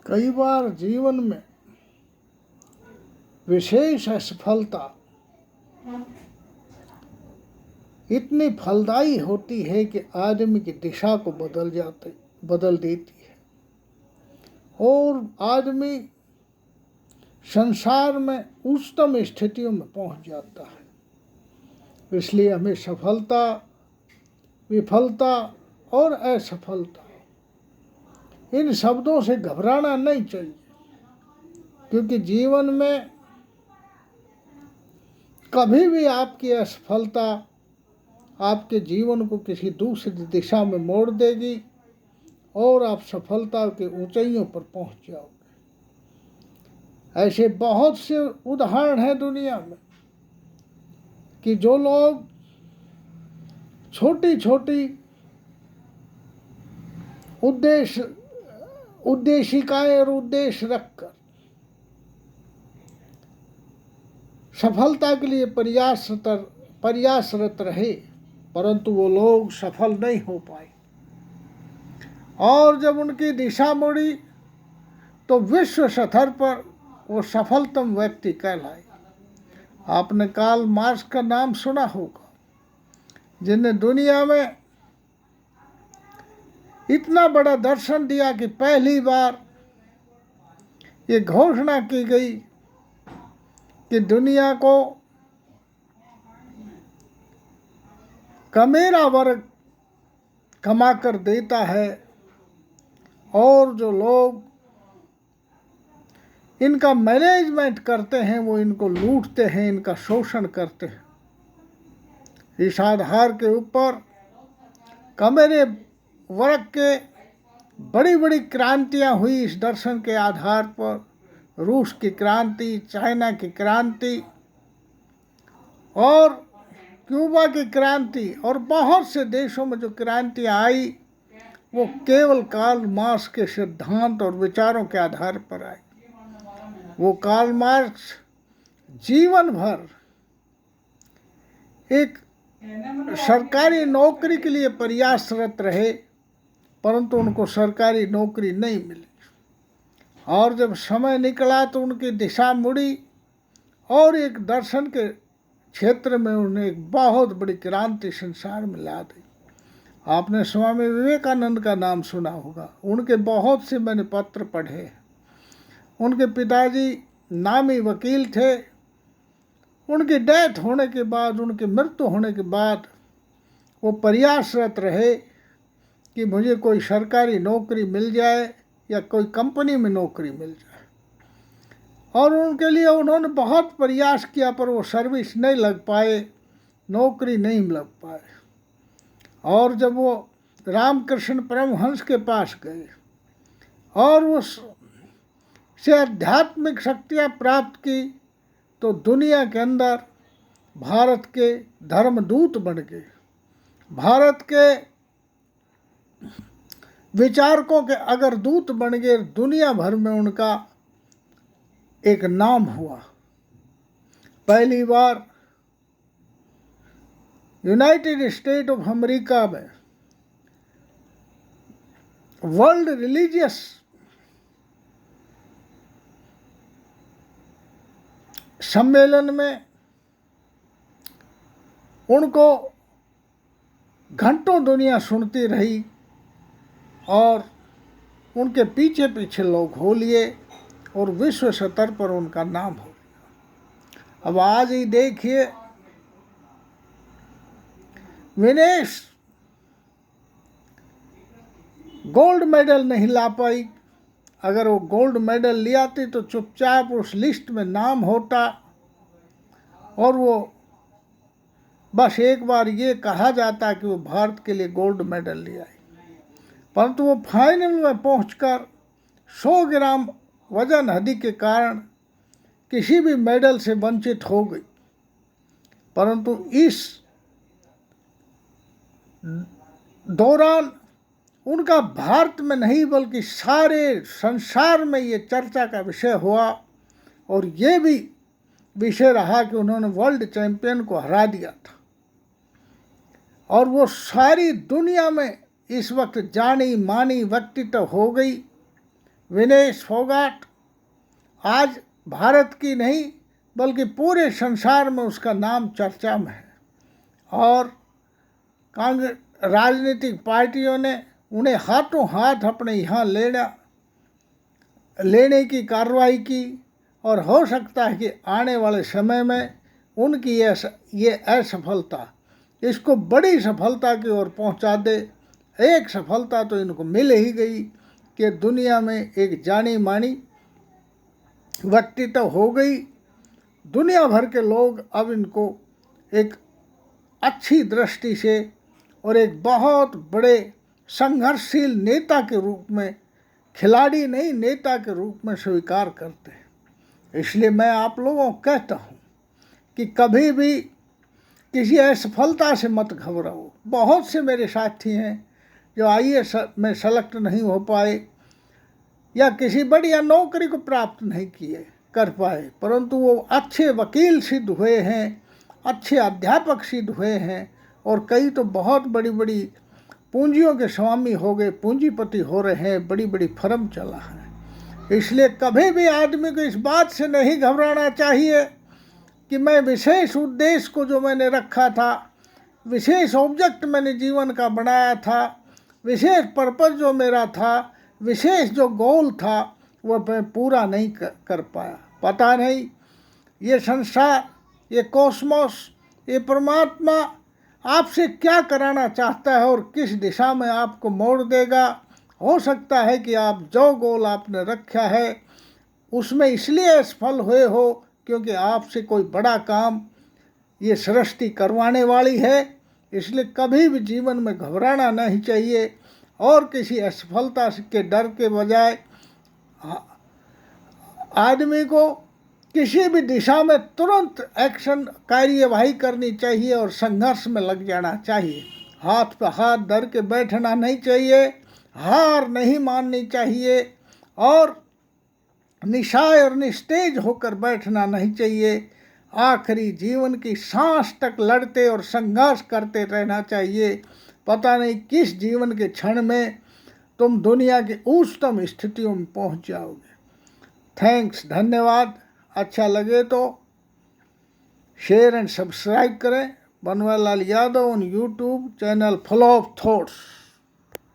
कई बार जीवन में विशेष असफलता इतनी फलदायी होती है कि आदमी की दिशा को बदल देती है और आदमी संसार में उच्चतम स्थितियों में पहुंच जाता है। इसलिए हमें सफलता, विफलता और असफलता, इन शब्दों से घबराना नहीं चाहिए, क्योंकि जीवन में कभी भी आपकी असफलता आपके जीवन को किसी दूसरी दिशा में मोड़ देगी और आप सफलता के ऊंचाइयों पर पहुंच जाओगे। ऐसे बहुत से उदाहरण हैं दुनिया में कि जो लोग छोटी छोटी उद्देशिकाएं और उद्देश्य रखकर सफलता के लिए प्रयासरत रहे, परंतु वो लोग सफल नहीं हो पाए और जब उनकी दिशा मुड़ी तो विश्व स्तर पर वो सफलतम व्यक्ति कहलाए। आपने कार्ल मार्क्स का नाम सुना होगा, जिन्हें दुनिया में इतना बड़ा दर्शन दिया कि पहली बार ये घोषणा की गई कि दुनिया को कमेरा वर्ग कमा कर देता है और जो लोग इनका मैनेजमेंट करते हैं वो इनको लूटते हैं, इनका शोषण करते हैं। इस आधार के ऊपर कमेरे वर्ग के बड़ी बड़ी क्रांतियां हुई। इस दर्शन के आधार पर रूस की क्रांति, चाइना की क्रांति और क्यूबा की क्रांति और बहुत से देशों में जो क्रांतियां आई वो केवल कार्ल मार्क्स के सिद्धांत और विचारों के आधार पर आई। वो कार्ल मार्क्स जीवन भर एक सरकारी नौकरी के लिए प्रयासरत रहे, परंतु उनको सरकारी नौकरी नहीं मिली और जब समय निकला तो उनकी दिशा मुड़ी और एक दर्शन के क्षेत्र में उन्हें एक बहुत बड़ी क्रांति संसार में ला दी। आपने स्वामी विवेकानंद का नाम सुना होगा, उनके बहुत से मैंने पत्र पढ़े हैं। उनके पिताजी नामी वकील थे। उनकी डेथ होने के बाद, उनकी मृत्यु होने के बाद वो प्रयासरत रहे कि मुझे कोई सरकारी नौकरी मिल जाए या कोई कंपनी में नौकरी मिल जाए, और उनके लिए उन्होंने बहुत प्रयास किया, पर वो सर्विस नहीं लग पाए, नौकरी नहीं लग पाए। और जब वो रामकृष्ण परमहंस के पास गए और उससे आध्यात्मिक शक्तियाँ प्राप्त की तो दुनिया के अंदर भारत के धर्मदूत बन गए। भारत के विचारकों के अगर दूत बन गए, दुनिया भर में उनका एक नाम हुआ। पहली बार यूनाइटेड स्टेट ऑफ अमेरिका में वर्ल्ड रिलीजियस सम्मेलन में उनको घंटों दुनिया सुनती रही और उनके पीछे पीछे लोग हो लिए और विश्व स्तर पर उनका नाम हो गया। अब आज ही देखिए, विनेश गोल्ड मेडल नहीं ला पाई। अगर वो गोल्ड मेडल ले आती तो चुपचाप उस लिस्ट में नाम होता और वो बस एक बार ये कहा जाता कि वो भारत के लिए गोल्ड मेडल ले आई। परंतु वो फाइनल में पहुंचकर 100 ग्राम वजन हदी के कारण किसी भी मेडल से वंचित हो गई। परंतु इस दौरान उनका भारत में नहीं बल्कि सारे संसार में ये चर्चा का विषय हुआ और ये भी विषय रहा कि उन्होंने वर्ल्ड चैंपियन को हरा दिया था। और वो सारी दुनिया में इस वक्त जानी मानी व्यक्तित्व हो गई विनेश फोगाट आज भारत की नहीं बल्कि पूरे संसार में उसका नाम चर्चा में है, और कांग्रेस राजनीतिक पार्टियों ने उन्हें हाथों हाथ अपने यहाँ लेने की कार्रवाई की, और हो सकता है कि आने वाले समय में उनकी ये असफलता इसको बड़ी सफलता की ओर पहुंचा दे। एक सफलता तो इनको मिल ही गई कि दुनिया में एक जानी मानी व्यक्तित्व हो गई। दुनिया भर के लोग अब इनको एक अच्छी दृष्टि से और एक बहुत बड़े संघर्षशील नेता के रूप में, खिलाड़ी नहीं नेता के रूप में स्वीकार करते हैं। इसलिए मैं आप लोगों को कहता हूँ कि कभी भी किसी असफलता से मत घबराओ। बहुत से मेरे साथी हैं जो IAS में सेलेक्ट नहीं हो पाए या किसी बढ़िया नौकरी को प्राप्त नहीं कर पाए, परंतु वो अच्छे वकील सिद्ध हुए हैं, अच्छे अध्यापक सिद्ध हुए हैं, और कई तो बहुत बड़ी बड़ी पूंजियों के स्वामी हो गए, पूंजीपति हो रहे हैं, बड़ी बड़ी फर्म चला है। इसलिए कभी भी आदमी को इस बात से नहीं घबराना चाहिए कि मैं विशेष उद्देश्य को जो मैंने रखा था, विशेष ऑब्जेक्ट मैंने जीवन का बनाया था, विशेष पर्पस जो मेरा था, विशेष जो गोल था, वह मैं पूरा नहीं कर पाया। पता नहीं ये संसार, ये कॉस्मोस, ये परमात्मा आपसे क्या कराना चाहता है और किस दिशा में आपको मोड़ देगा। हो सकता है कि आप जो गोल आपने रखा है उसमें इसलिए असफल हुए हो क्योंकि आपसे कोई बड़ा काम ये सृष्टि करवाने वाली है। इसलिए कभी भी जीवन में घबराना नहीं चाहिए, और किसी असफलता के डर के बजाय आदमी को किसी भी दिशा में तुरंत एक्शन कार्यवाही करनी चाहिए और संघर्ष में लग जाना चाहिए। हाथ पे हाथ धर के बैठना नहीं चाहिए, हार नहीं माननी चाहिए, और निशाय और निस्तेज होकर बैठना नहीं चाहिए। आखिरी जीवन की सांस तक लड़ते और संघर्ष करते रहना चाहिए। पता नहीं किस जीवन के क्षण में तुम दुनिया की उच्चतम स्थितियों में पहुंच जाओगे। थैंक्स, धन्यवाद। अच्छा लगे तो शेयर एंड सब्सक्राइब करें। Banwarilal Yadav on YouTube channel full of thoughts.